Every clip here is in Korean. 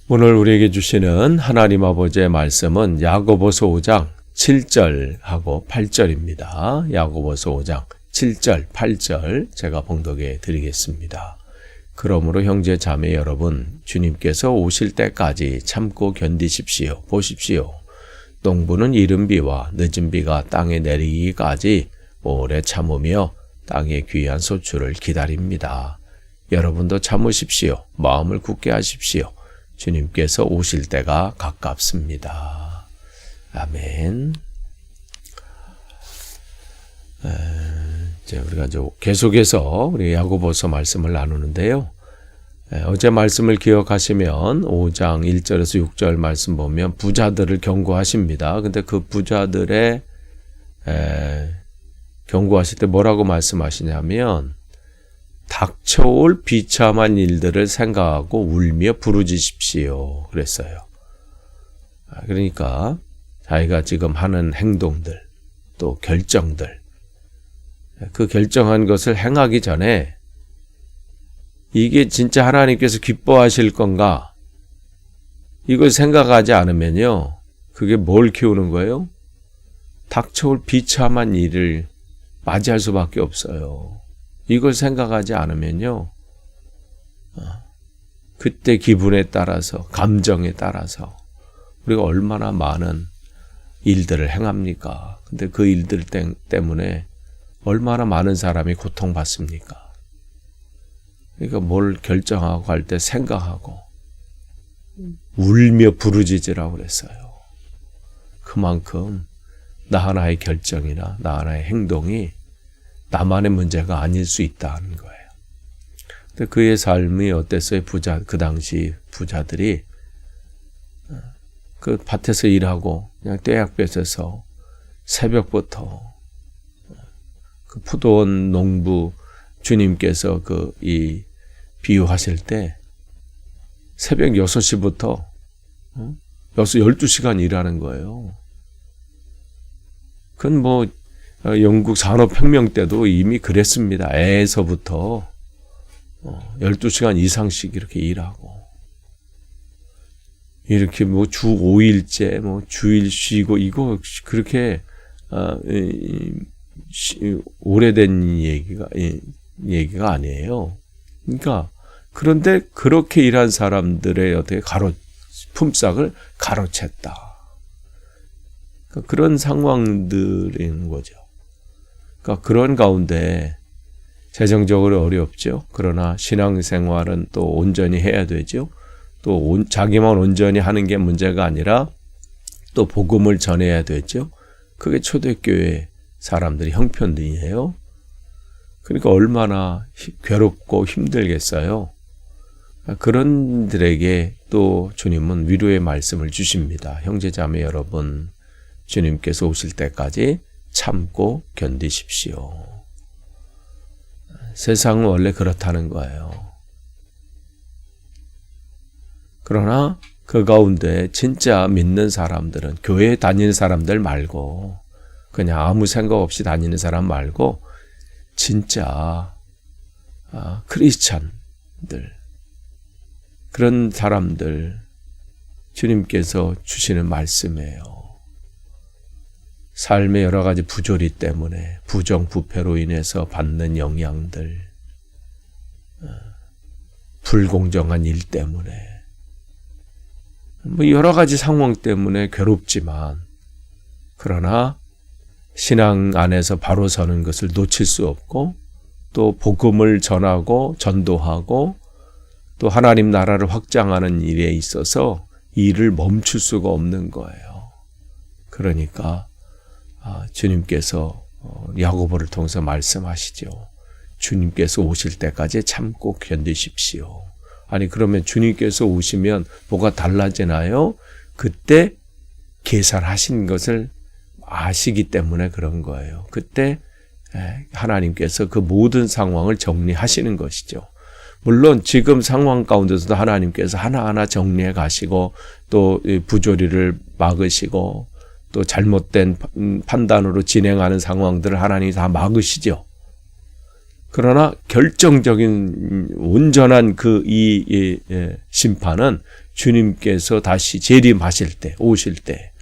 오늘 우리에게 주시는 하나님 아버지의 말씀은 야고보서 5장 7절하고 8절입니다. 야고보서 5장 7절, 8절 제가 봉독해 드리겠습니다. 그러므로 형제 자매 여러분, 주님께서 오실 때까지 참고 견디십시오. 보십시오. 농부는 이른 비와 늦은 비가 땅에 내리기까지 오래 참으며 땅의 귀한 소출을 기다립니다. 여러분도 참으십시오. 마음을 굳게 하십시오. 주님께서 오실 때가 가깝습니다. 아멘. 우리가 계속해서 우리 야고보서 말씀을 나누는데요. 어제 말씀을 기억하시면 5장 1절에서 6절 말씀 보면 부자들을 경고하십니다. 근데 그 부자들의 경고하실 때 뭐라고 말씀하시냐면 닥쳐올 비참한 일들을 생각하고 울며 부르짖으십시오. 그랬어요. 그러니까 자기가 지금 하는 행동들, 또 결정들, 그 결정한 것을 행하기 전에 이게 진짜 하나님께서 기뻐하실 건가? 이걸 생각하지 않으면요. 그게 뭘 키우는 거예요? 닥쳐올 비참한 일을 맞이할 수밖에 없어요. 이걸 생각하지 않으면요. 그때 기분에 따라서, 감정에 따라서 우리가 얼마나 많은 일들을 행합니까? 근데 그 일들 때문에 얼마나 많은 사람이 고통받습니까? 그러니까 뭘 결정하고 할 때 생각하고 울며 부르짖으라고 그랬어요. 그만큼 나 하나의 결정이나 나 하나의 행동이 나만의 문제가 아닐 수 있다는 거예요. 근데 그의 삶이 어땠어요? 그 당시 부자들이 그 밭에서 일하고 그냥 떼약 뺏어서 새벽부터 그 포도원 농부 주님께서 이 비유하실 때 새벽 6시부터 12시간 일하는 거예요. 그건 영국 산업혁명 때도 이미 그랬습니다. 애에서부터 12시간 이상씩 이렇게 일하고 이렇게 주 5일째 주일 쉬고 이거 그렇게 오래된 얘기가 아니에요. 그러니까 그런데 그렇게 일한 사람들의 품삯을 가로챘다. 그러니까 그런 상황들인 거죠. 그러니까 그런 가운데 재정적으로 어렵죠. 그러나 신앙생활은 또 온전히 해야 되죠. 또 자기만 온전히 하는 게 문제가 아니라 또 복음을 전해야 되죠. 그게 초대교회 사람들이 형편이에요. 그러니까 얼마나 괴롭고 힘들겠어요. 그런들에게 또 주님은 위로의 말씀을 주십니다. 형제자매 여러분, 주님께서 오실 때까지 참고 견디십시오. 세상은 원래 그렇다는 거예요. 그러나 그 가운데 진짜 믿는 사람들은 교회에 다니는 사람들 말고 그냥 아무 생각 없이 다니는 사람 말고 진짜 크리스찬들, 그런 사람들 주님께서 주시는 말씀이에요. 삶의 여러 가지 부조리 때문에 부정부패로 인해서 받는 영향들, 불공정한 일 때문에 여러 가지 상황 때문에 괴롭지만 그러나 신앙 안에서 바로 서는 것을 놓칠 수 없고 또 복음을 전하고 전도하고 또 하나님 나라를 확장하는 일에 있어서 일을 멈출 수가 없는 거예요. 그러니까 주님께서 야고보를 통해서 말씀하시죠. 주님께서 오실 때까지 참고 견디십시오. 아니 그러면 주님께서 오시면 뭐가 달라지나요? 그때 계산하신 것을 아시기 때문에 그런 거예요. 그때 하나님께서 그 모든 상황을 정리하시는 것이죠. 물론 지금 상황 가운데서도 하나님께서 하나하나 정리해 가시고 또 부조리를 막으시고 또 잘못된 판단으로 진행하는 상황들을 하나님이 다 막으시죠. 그러나 결정적인 온전한 이 심판은 주님께서 다시 재림하실 때, 오실 때.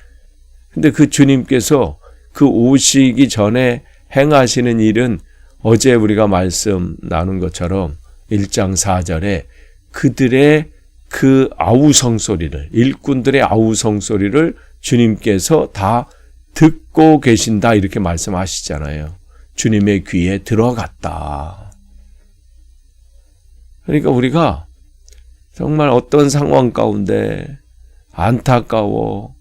근데 그 주님께서 그 오시기 전에 행하시는 일은 어제 우리가 말씀 나눈 것처럼 1장 4절에 그들의 그 아우성 소리를, 일꾼들의 아우성 소리를 주님께서 다 듣고 계신다 이렇게 말씀하시잖아요. 주님의 귀에 들어갔다. 그러니까 우리가 정말 어떤 상황 가운데 안타까워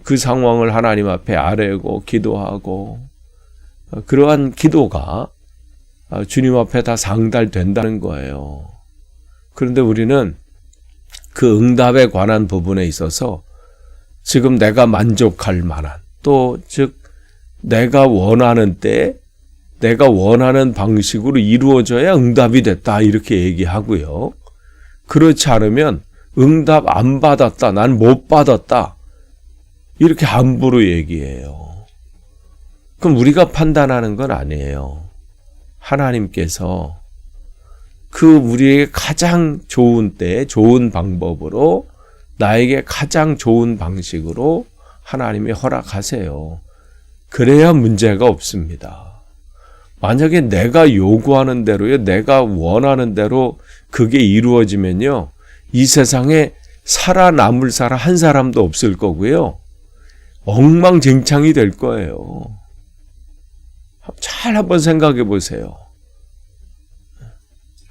그 상황을 하나님 앞에 아뢰고 기도하고 그러한 기도가 주님 앞에 다 상달된다는 거예요. 그런데 우리는 그 응답에 관한 부분에 있어서 지금 내가 만족할 만한 또 즉 내가 원하는 때 내가 원하는 방식으로 이루어져야 응답이 됐다 이렇게 얘기하고요. 그렇지 않으면 응답 안 받았다, 난 못 받았다 이렇게 함부로 얘기해요. 그럼 우리가 판단하는 건 아니에요. 하나님께서 그 우리에게 가장 좋은 때, 좋은 방법으로 나에게 가장 좋은 방식으로 하나님이 허락하세요. 그래야 문제가 없습니다. 만약에 내가 요구하는 대로요, 내가 원하는 대로 그게 이루어지면요, 이 세상에 살아남을 사람 한 사람도 없을 거고요, 엉망진창이 될 거예요. 잘 한번 생각해 보세요.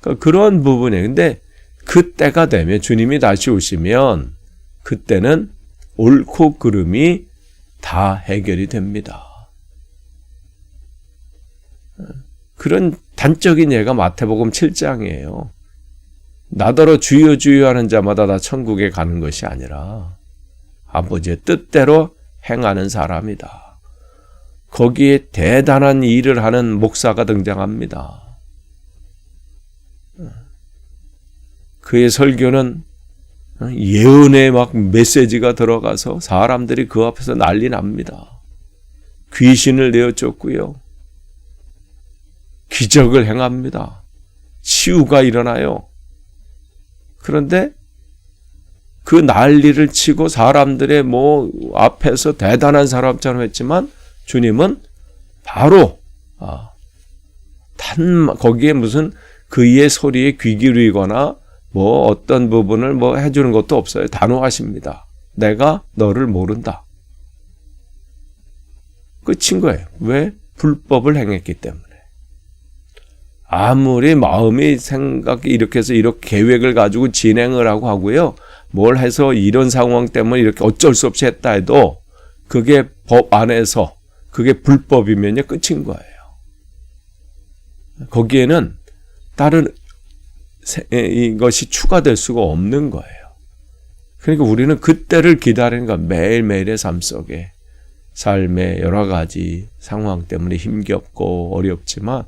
그러니까 그런 부분에 근데 그때가 되면 주님이 다시 오시면 그때는 옳고 그름이 다 해결이 됩니다. 그런 단적인 예가 마태복음 7장이에요. 나더러 주여 주여 하는 자마다 다 천국에 가는 것이 아니라 아버지의 뜻대로 행하는 사람이다. 거기에 대단한 일을 하는 목사가 등장합니다. 그의 설교는 예언의 막 메시지가 들어가서 사람들이 그 앞에서 난리 납니다. 귀신을 내어쫓고요. 기적을 행합니다. 치유가 일어나요. 그런데 그 난리를 치고 사람들의 앞에서 대단한 사람처럼 했지만 주님은 바로 거기에 무슨 그의 소리에 귀 기울이거나 어떤 부분을 해주는 것도 없어요. 단호하십니다. 내가 너를 모른다. 끝인 거예요. 왜? 불법을 행했기 때문에. 아무리 마음이 생각이 이렇게 해서 이렇게 계획을 가지고 진행을 하고요. 뭘 해서 이런 상황 때문에 이렇게 어쩔 수 없이 했다 해도 그게 법 안에서 그게 불법이면요. 끝인 거예요. 거기에는 다른 이것이 추가될 수가 없는 거예요. 그러니까 우리는 그때를 기다리는 거 매일매일의 삶 속에 삶의 여러 가지 상황 때문에 힘겹고 어렵지만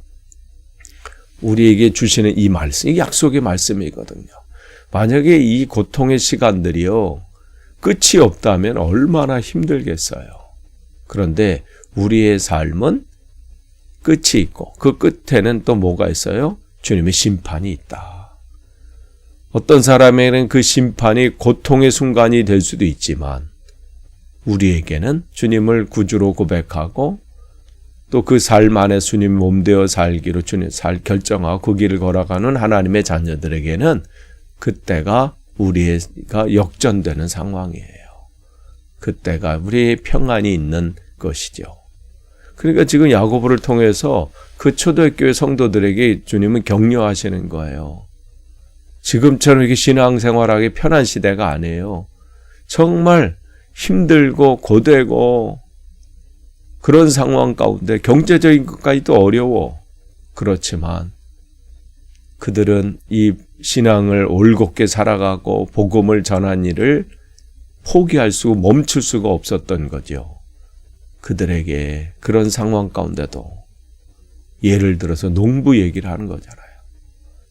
우리에게 주시는 이 말씀, 이 약속의 말씀이거든요. 만약에 이 고통의 시간들이요, 끝이 없다면 얼마나 힘들겠어요. 그런데 우리의 삶은 끝이 있고 그 끝에는 또 뭐가 있어요? 주님의 심판이 있다. 어떤 사람에게는 그 심판이 고통의 순간이 될 수도 있지만 우리에게는 주님을 구주로 고백하고 또 그 삶 안에 주님 몸되어 살기로 주님 결정하고 그 길을 걸어가는 하나님의 자녀들에게는 그때가 우리가 역전되는 상황이에요. 그때가 우리의 평안이 있는 것이죠. 그러니까 지금 야고보를 통해서 그 초대교회 성도들에게 주님은 격려하시는 거예요. 지금처럼 이렇게 신앙생활하기 편한 시대가 아니에요. 정말 힘들고 고되고 그런 상황 가운데 경제적인 것까지도 어려워. 그렇지만 그들은 이 신앙을 올곧게 살아가고 복음을 전한 일을 포기할 수고 멈출 수가 없었던 거죠. 그들에게 그런 상황 가운데도 예를 들어서 농부 얘기를 하는 거잖아요.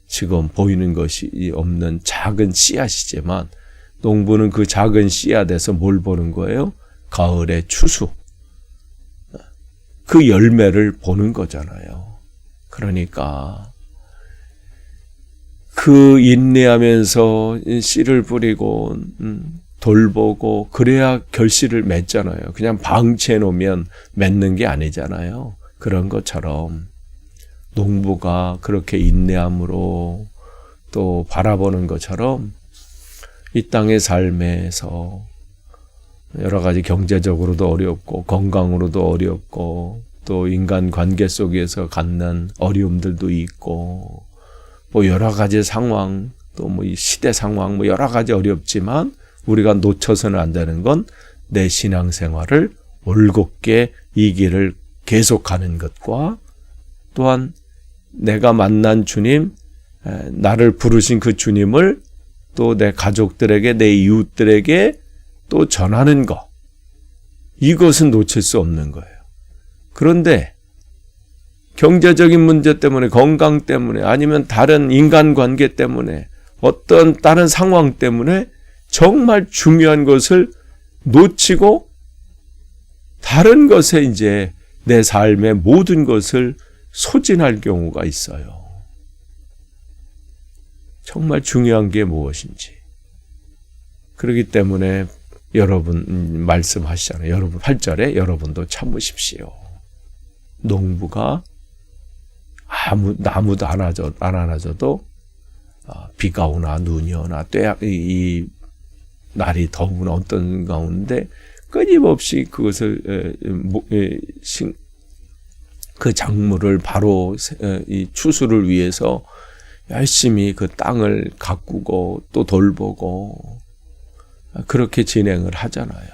지금 보이는 것이 없는 작은 씨앗이지만 농부는 그 작은 씨앗에서 뭘 보는 거예요? 가을의 추수. 그 열매를 보는 거잖아요. 그러니까 그 인내하면서 씨를 뿌리고 돌보고 그래야 결실을 맺잖아요. 그냥 방치해 놓으면 맺는 게 아니잖아요. 그런 것처럼 농부가 그렇게 인내함으로 또 바라보는 것처럼 이 땅의 삶에서 여러 가지 경제적으로도 어렵고 건강으로도 어렵고 또 인간 관계 속에서 갖는 어려움들도 있고 뭐 여러 가지 상황 또 뭐 이 시대 상황 뭐 여러 가지 어렵지만 우리가 놓쳐서는 안 되는 건 내 신앙생활을 올곧게 이 길을 계속하는 것과 또한 내가 만난 주님, 나를 부르신 그 주님을 또 내 가족들에게 내 이웃들에게 또 전하는 것. 이것은 놓칠 수 없는 거예요. 그런데 경제적인 문제 때문에 건강 때문에 아니면 다른 인간관계 때문에 어떤 다른 상황 때문에 정말 중요한 것을 놓치고 다른 것에 이제 내 삶의 모든 것을 소진할 경우가 있어요. 정말 중요한 게 무엇인지. 그렇기 때문에 여러분 말씀하시잖아요. 여러분 8절에 여러분도 참으십시오. 농부가 나무도 안 안아줘도 비가 오나 눈이 오나 이 날이 더우나 어떤 가운데 끊임없이 그것을 그 작물을 바로 이 추수를 위해서 열심히 그 땅을 가꾸고 또 돌보고 그렇게 진행을 하잖아요.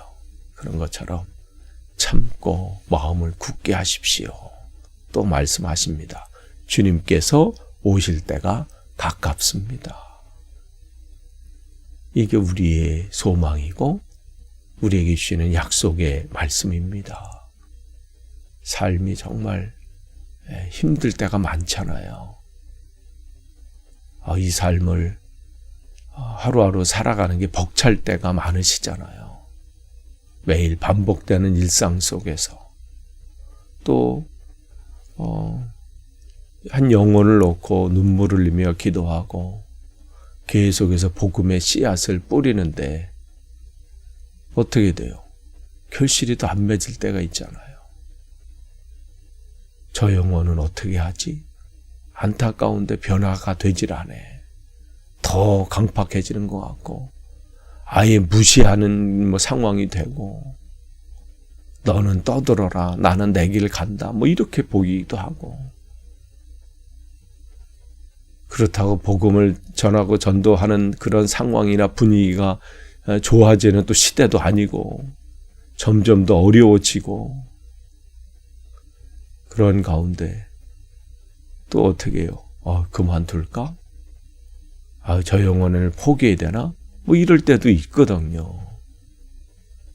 그런 것처럼 참고 마음을 굳게 하십시오. 또 말씀하십니다. 주님께서 오실 때가 가깝습니다. 이게 우리의 소망이고 우리에게 주시는 약속의 말씀입니다. 삶이 정말 힘들 때가 많잖아요. 이 삶을 하루하루 살아가는 게 벅찰 때가 많으시잖아요. 매일 반복되는 일상 속에서 또 한 영혼을 놓고 눈물을 흘리며 기도하고 계속해서 복음의 씨앗을 뿌리는데 어떻게 돼요? 결실이 더 안 맺을 때가 있잖아요. 저 영혼은 어떻게 하지? 안타까운데 변화가 되질 않아. 더 강팍해지는 것 같고 아예 무시하는 상황이 되고 너는 떠들어라 나는 내 길 간다 이렇게 보이기도 하고 그렇다고 복음을 전하고 전도하는 그런 상황이나 분위기가 좋아지는 또 시대도 아니고 점점 더 어려워지고 그런 가운데 또 어떻게 해요? 그만둘까? 저 영혼을 포기해야 되나? 이럴 때도 있거든요.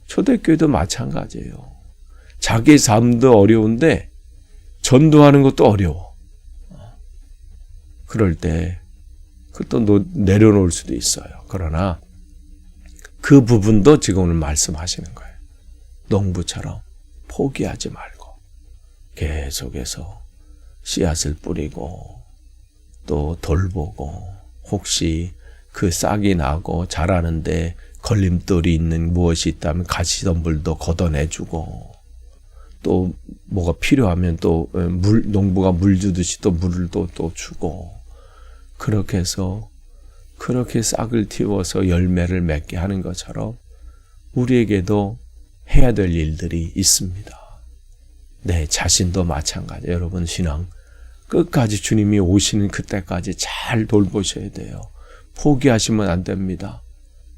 초대교회도 마찬가지예요. 자기 삶도 어려운데 전도하는 것도 어려워. 그럴 때 그것도 내려놓을 수도 있어요. 그러나 그 부분도 지금 오늘 말씀하시는 거예요. 농부처럼 포기하지 말고 계속해서 씨앗을 뿌리고 또 돌보고 혹시 그 싹이 나고 자라는데 걸림돌이 있는 무엇이 있다면 가시덤불도 걷어내주고 또 뭐가 필요하면 또 농부가 물 주듯이 또 물을 또 주고 그렇게 해서 그렇게 싹을 틔워서 열매를 맺게 하는 것처럼 우리에게도 해야 될 일들이 있습니다. 내 자신도 마찬가지. 여러분 신앙 끝까지 주님이 오시는 그때까지 잘 돌보셔야 돼요. 포기하시면 안 됩니다.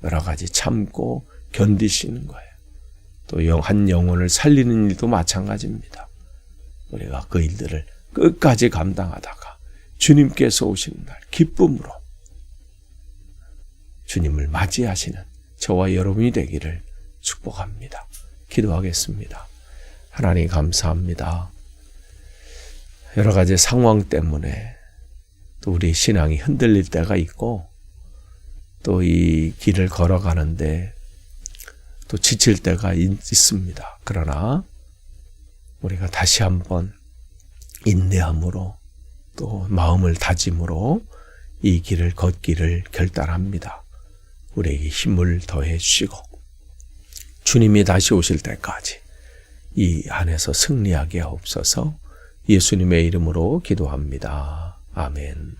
여러 가지 참고 견디시는 거예요. 또 한 영혼을 살리는 일도 마찬가지입니다. 우리가 그 일들을 끝까지 감당하다가 주님께서 오시는 날 기쁨으로 주님을 맞이하시는 저와 여러분이 되기를 축복합니다. 기도하겠습니다. 하나님 감사합니다. 여러 가지 상황 때문에 또 우리 신앙이 흔들릴 때가 있고 또 이 길을 걸어가는데 또 지칠 때가 있습니다. 그러나 우리가 다시 한번 인내함으로 또 마음을 다짐으로 이 길을 걷기를 결단합니다. 우리에게 힘을 더해 주시고 주님이 다시 오실 때까지 이 안에서 승리하게 하옵소서. 예수님의 이름으로 기도합니다. 아멘.